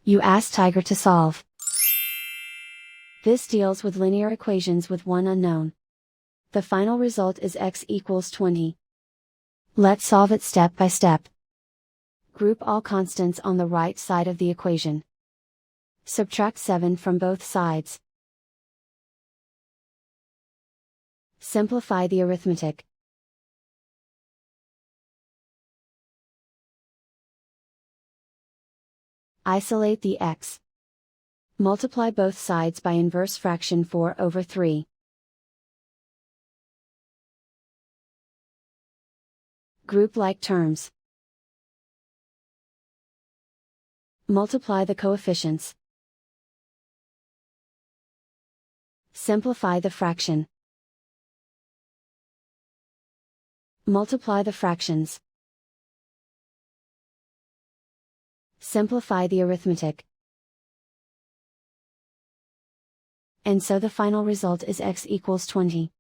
You ask Tiger to solve. This deals with linear equations with one unknown. The final result is x equals 20. Let's solve it step by step. Group all constants on the right side of the equation. Subtract 7 from both sides. Simplify the arithmetic. Isolate the x. Multiply both sides by inverse fraction 4/3. Group like terms. Multiply the coefficients. Simplify the fraction. Multiply the fractions. Simplify the arithmetic. And so the final result is x equals 20.